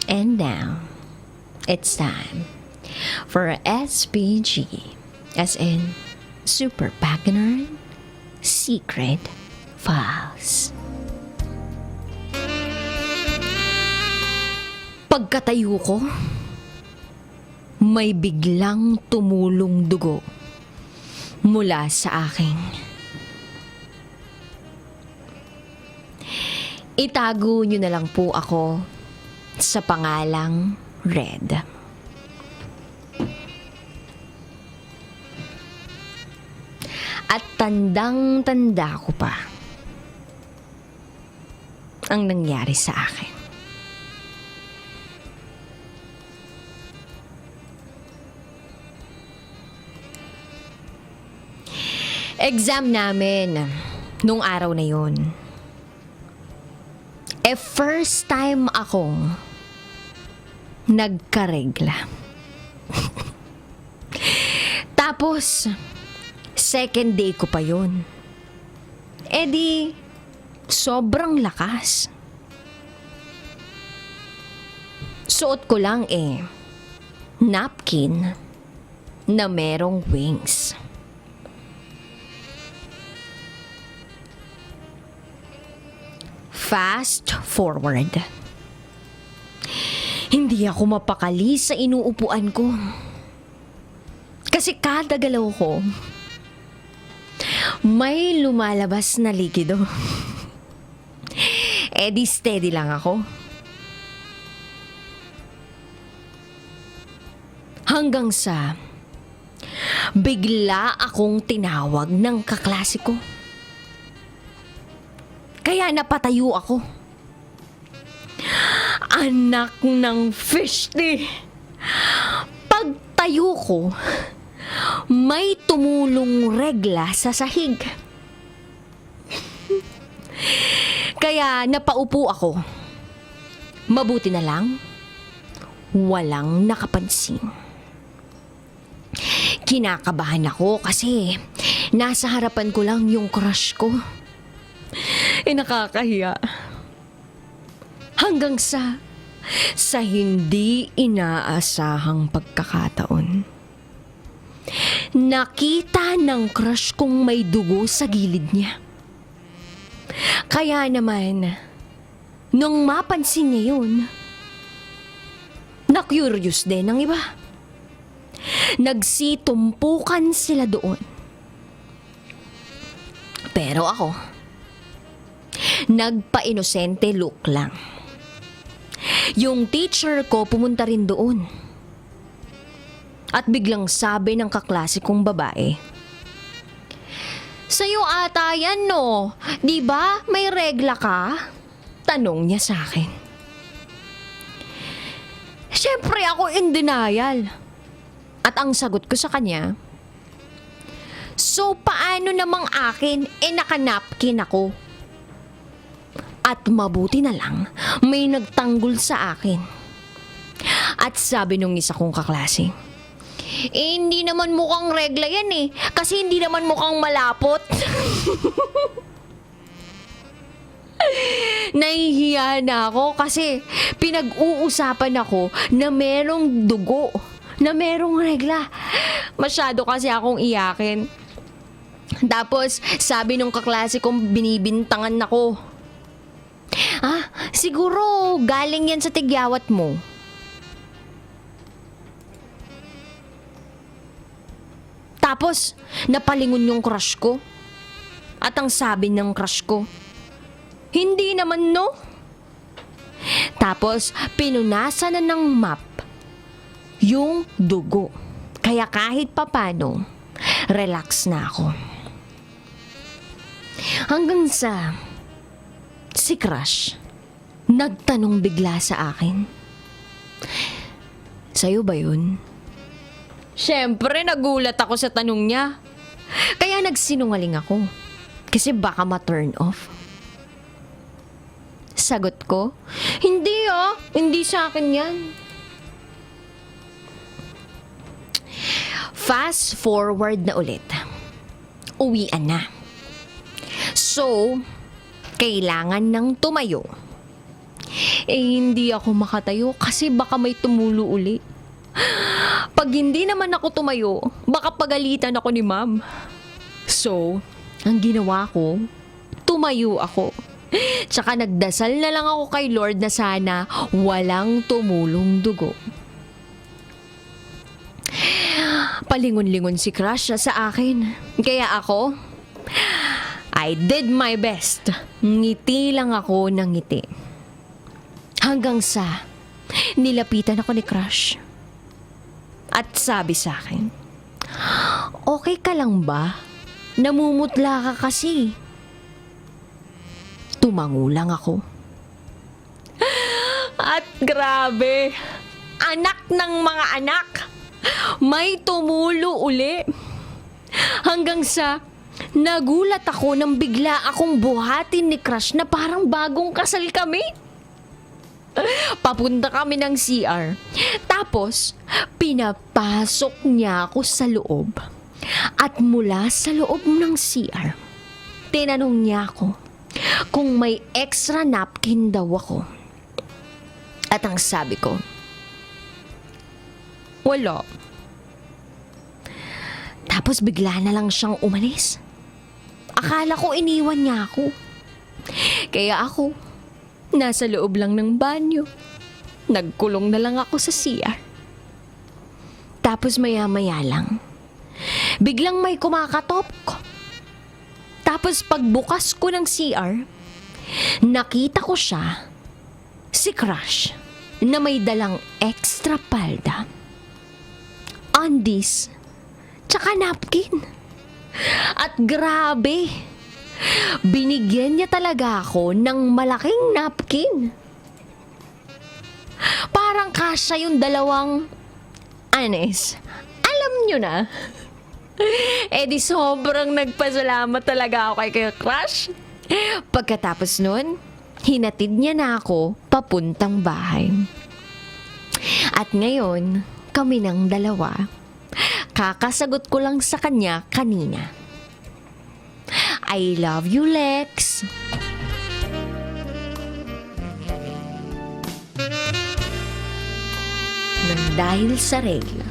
And now, it's time for SPG, as in Super Bacchanal Secret Files. Pagkatayo ko, may biglang tumulong dugo mula sa akin. Itago niyo na lang po ako sa pangalang Red. At tandang-tanda ko pa ang nangyari sa akin. Exam namin nung araw na yun. First time akong nagkaregla. Tapos, second day ko pa yun. Di, sobrang lakas. Suot ko lang napkin na merong wings. Fast forward. Hindi ako mapakali sa inuupuan ko. Kasi kada galaw ko, may lumalabas na likido. Di steady lang ako. Hanggang sa bigla akong tinawag ng kaklase ko. Kaya napatayo ako. Anak ng fishty! Pagtayo ko, may tumulong regla sa sahig. Kaya napaupo ako. Mabuti na lang, walang nakapansin. Kinakabahan ako kasi nasa harapan ko lang yung crush ko. Nakakahiya. Hanggang sa hindi inaasahang pagkakataon, nakita ng crush kong may dugo sa gilid niya. Kaya naman, nung mapansin niya yun, na-curious din ng iba. Nagsitumpukan sila doon. Pero ako, nagpa-inosente look lang. Yung teacher ko pumunta rin doon. At biglang sabi ng kaklase kong babae, "Sa'yo ata yan, no? Di ba may regla ka?" Tanong niya sa akin. Siyempre ako in denial. At ang sagot ko sa kanya, "So paano namang akin? Naka-napkin ako." At mabuti na lang, may nagtanggol sa akin. At sabi nung isa kong kaklase, hindi naman mukhang regla yan kasi hindi naman mukhang malapot. Nahihiya na ako kasi pinag-uusapan ako na merong dugo, na merong regla. Masyado kasi akong iyakin. Tapos sabi nung kaklase kong binibintangan ako, siguro galing yan sa tigyawat mo. Tapos, napalingon yung crush ko. At ang sabi ng crush ko, hindi naman, no? Tapos, pinunasan na ng map yung dugo. Kaya kahit papano, relax na ako. Hanggang sa si crush nagtanong bigla sa akin, "Sa'yo ba yun?" Siyempre, nagulat ako sa tanong niya. Kaya nagsinungaling ako. Kasi baka ma-turn off. Sagot ko, hindi hindi sa akin yan. Fast forward na ulit. Uwian na. So, kailangan ng tumayo. Hindi ako makatayo kasi baka may tumulo uli. Pag hindi naman ako tumayo, baka pagalitan ako ni ma'am. So, ang ginawa ko, tumayo ako. Tsaka nagdasal na lang ako kay Lord na sana walang tumulong dugo. Palingon-lingon si Crush sa akin. Kaya ako, I did my best. Ngiti lang ako ng ngiti. Hanggang sa nilapitan ako ni Crush. At sabi sa akin, okay ka lang ba? Namumutla ka kasi. Tumango lang ako. At grabe, anak ng mga anak, may tumulo uli. Hanggang sa nagulat ako nang bigla akong buhatin ni Crush na parang bagong kasal kami. Papunta kami ng CR. Tapos, pinapasok niya ako sa loob. At mula sa loob ng CR, tinanong niya ako kung may extra napkin daw ako. At ang sabi ko, wala. Tapos bigla na lang siyang umalis. Akala ko iniwan niya ako. Kaya ako, nasa loob lang ng banyo. Nagkulong na lang ako sa CR. Tapos maya-maya lang, biglang may kumakatok. Tapos pagbukas ko ng CR, nakita ko siya, si Crush, na may dalang extra palda, undies, tsaka napkin. At grabe, binigyan niya talaga ako ng malaking napkin. Parang kasya yung dalawang anes. Alam nyo na. Di sobrang nagpasalamat talaga ako kay Crush. Pagkatapos nun, hinatid niya na ako papuntang bahay. At ngayon, kami ng dalawa. Kakasagot ko lang sa kanya kanina. I love you, Lex. Nang dahil sa regyo,